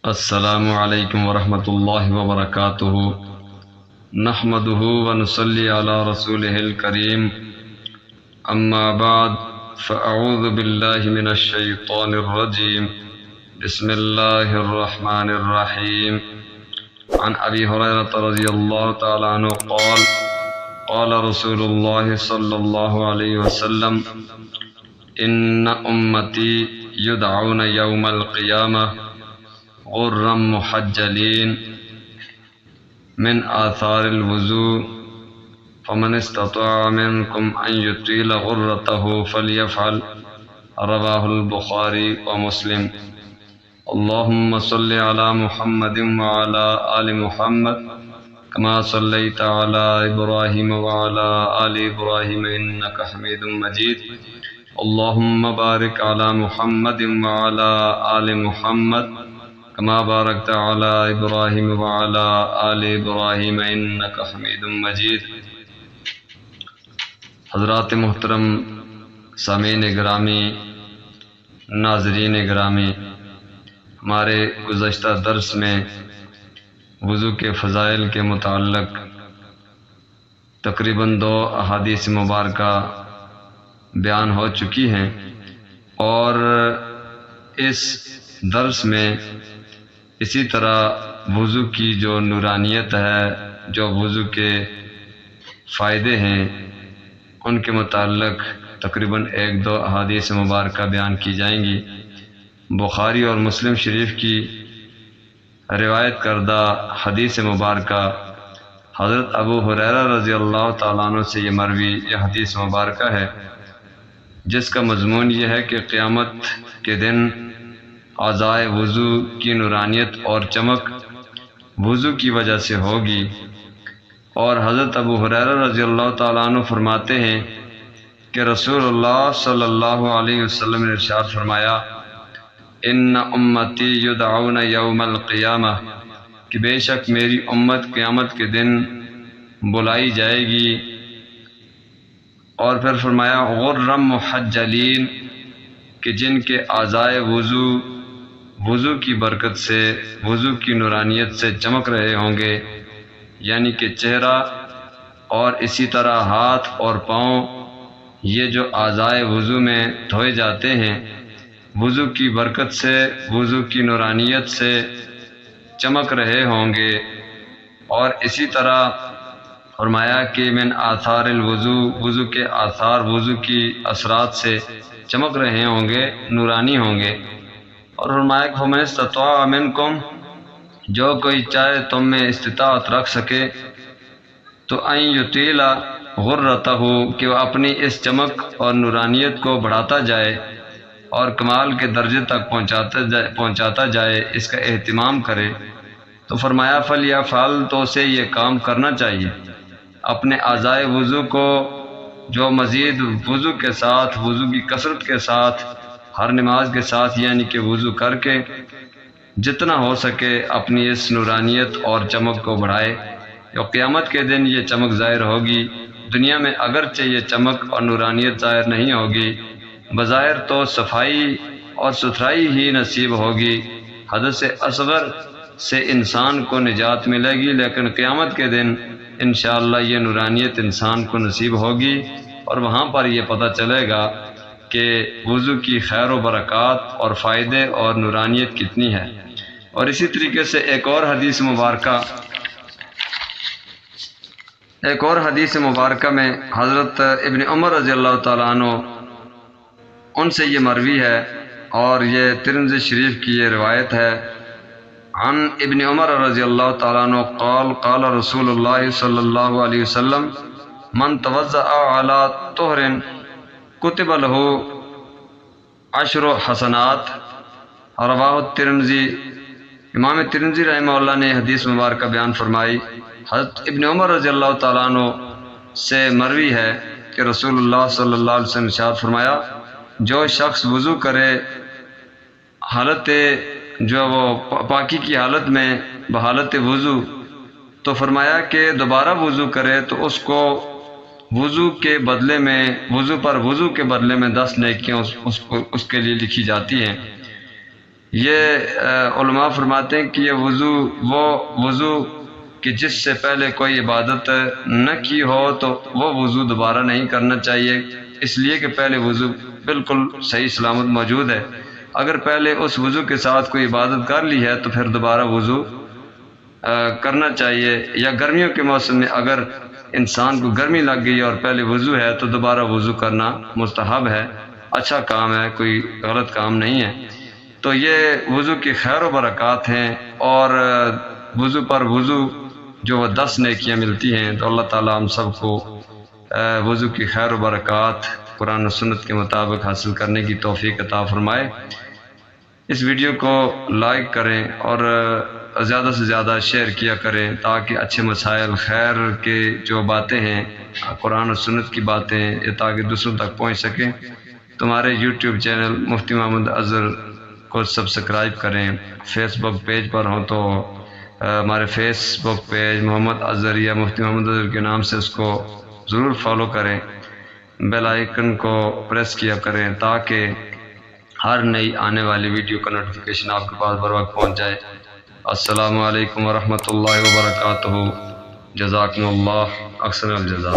السلام علیکم ورحمۃ اللہ وبرکاتہ۔ نحمدہ ونصلی علی رسولہ الکریم، اما بعد فاعوذ باللہ من الشیطان الرجیم، بسم اللہ الرحمن الرحیم۔ عن ابی ہریرہ رضی اللہ تعالی عنہ قال قال رسول اللہ صلی اللہ علیہ وسلم ان امتی یدعون یوم القیامہ غرا محجلین من آثار الوضوء فمن استطاع منکم ان یطیل غرته فلیفعل، رواہ البخاری ومسلم۔ اللہم صل علی محمد وعلی آل محمد کما صلیت علی ابراہیم وعلی آل ابراہیم انک حمید مجید۔ اللہم بارک علی محمد وعلی آل محمد کما بارکت علی ابراہیم وعلی آل ابراہیم انک حمید مجید۔ حضرات محترم، سامعین گرامی، ناظرین گرامی، ہمارے گزشتہ درس میں وضو کے فضائل کے متعلق تقریباً 2 احادیث مبارکہ بیان ہو چکی ہیں، اور اس درس میں اسی طرح وضو کی جو نورانیت ہے، جو وضو کے فائدے ہیں، ان کے متعلق تقریباً 1-2 احادیث مبارکہ بیان کی جائیں گی۔ بخاری اور مسلم شریف کی روایت کردہ حدیث مبارکہ حضرت ابو ہریرہ رضی اللہ تعالیٰ عنہ سے یہ مروی یہ حدیث مبارکہ ہے، جس کا مضمون یہ ہے کہ قیامت کے دن اعضائے وضو کی نورانیت اور چمک وضو کی وجہ سے ہوگی۔ اور حضرت ابو ہریرہ رضی اللہ تعالیٰ عنہ فرماتے ہیں کہ رسول اللہ صلی اللہ علیہ وسلم نے ارشاد فرمایا، ان امتی یدعون یوم القیامہ، کہ بے شک میری امت قیامت کے دن بلائی جائے گی۔ اور پھر فرمایا غرم محجلین، کہ جن کے اعضائے وضو کی برکت سے، وضو کی نورانیت سے چمک رہے ہوں گے، یعنی کہ چہرہ اور اسی طرح ہاتھ اور پاؤں، یہ جو اعضائے وضو میں دھوئے جاتے ہیں، وضو کی برکت سے، وضو کی نورانیت سے چمک رہے ہوں گے۔ اور اسی طرح فرمایا کہ من آثار الوضو، وضو کے آثار، وضو کی اثرات سے چمک رہے ہوں گے، نورانی ہوں گے۔ اور فرمایا کہ فمن استطاع منکم، جو کوئی چاہے تم میں استطاعت رکھ سکے تو ان یطیل غرتہ، کہ وہ اپنی اس چمک اور نورانیت کو بڑھاتا جائے اور کمال کے درجے تک پہنچاتا جائے، اس کا اہتمام کرے۔ تو فرمایا فلیفعل، تو اسے یہ کام کرنا چاہیے، اپنے اعضائے وضو کو جو مزید وضو کے ساتھ، وضو کی کثرت کے ساتھ، ہر نماز کے ساتھ، یعنی کہ وضو کر کے جتنا ہو سکے اپنی اس نورانیت اور چمک کو بڑھائے۔ اور قیامت کے دن یہ چمک ظاہر ہوگی۔ دنیا میں اگرچہ یہ چمک اور نورانیت ظاہر نہیں ہوگی، بظاہر تو صفائی اور ستھرائی ہی نصیب ہوگی، حدث اصغر سے انسان کو نجات ملے گی، لیکن قیامت کے دن انشاءاللہ یہ نورانیت انسان کو نصیب ہوگی، اور وہاں پر یہ پتہ چلے گا کہ وضو کی خیر و برکات اور فائدے اور نورانیت کتنی ہے۔ اور اسی طریقے سے ایک اور حدیث مبارکہ میں حضرت ابن عمر رضی اللہ تعالیٰ عنہ ان سے یہ مروی ہے، اور یہ ترمذی شریف کی یہ روایت ہے۔ عن ابن عمر رضی اللہ تعالیٰ عنہ قال قال رسول اللہ صلی اللہ علیہ وسلم من توضأ علی طہر کتب لہ 10 حسنات، رواہ الترمذی۔ امام ترمذی رحمہ اللہ نے حدیث مبارکہ بیان فرمائی، حضرت ابن عمر رضی اللہ تعالیٰ عنہ سے مروی ہے کہ رسول اللہ صلی اللہ علیہ وسلم نے ارشاد فرمایا، جو شخص وضو کرے حالت جو وہ پاکی کی حالت میں بحالت وضو، تو فرمایا کہ دوبارہ وضو کرے تو اس کو وضو کے بدلے میں، وضو کے بدلے میں 10 نیکیاں اس کے لیے لکھی جاتی ہیں۔ یہ علماء فرماتے ہیں کہ یہ وضو وہ وضو کہ جس سے پہلے کوئی عبادت نہ کی ہو تو وہ وضو دوبارہ نہیں کرنا چاہیے، اس لیے کہ پہلے وضو بالکل صحیح سلامت موجود ہے۔ اگر پہلے اس وضو کے ساتھ کوئی عبادت کر لی ہے تو پھر دوبارہ وضو کرنا چاہیے۔ یا گرمیوں کے موسم میں اگر انسان کو گرمی لگ گئی اور پہلے وضو ہے تو دوبارہ وضو کرنا مستحب ہے، اچھا کام ہے، کوئی غلط کام نہیں ہے۔ تو یہ وضو کی خیر و برکات ہیں، اور وضو پر وضو جو وہ 10 نیکیاں ملتی ہیں، تو اللہ تعالیٰ ہم سب کو وضو کی خیر و برکات قرآن و سنت کے مطابق حاصل کرنے کی توفیق عطا فرمائے۔ اس ویڈیو کو لائک کریں اور زیادہ سے زیادہ شیئر کیا کریں تاکہ اچھے مسائل خیر کے جو باتیں ہیں، قرآن و سنت کی باتیں یہ تاکہ دوسروں تک پہنچ سکیں۔ تمہارے یوٹیوب چینل مفتی محمد اظہر کو سبسکرائب کریں۔ فیس بک پیج پر ہوں تو ہمارے فیس بک پیج محمد اظہر یا مفتی محمد اظہر کے نام سے اس کو ضرور فالو کریں، بیل آئیکن کو پریس کیا کریں تاکہ ہر نئی آنے والی ویڈیو کا نوٹیفیکیشن آپ کے پاس بر وقت پہنچ جائے۔ السلام علیکم ورحمۃ اللہ وبرکاتہ۔ جزاکم اللہ احسن الجزا۔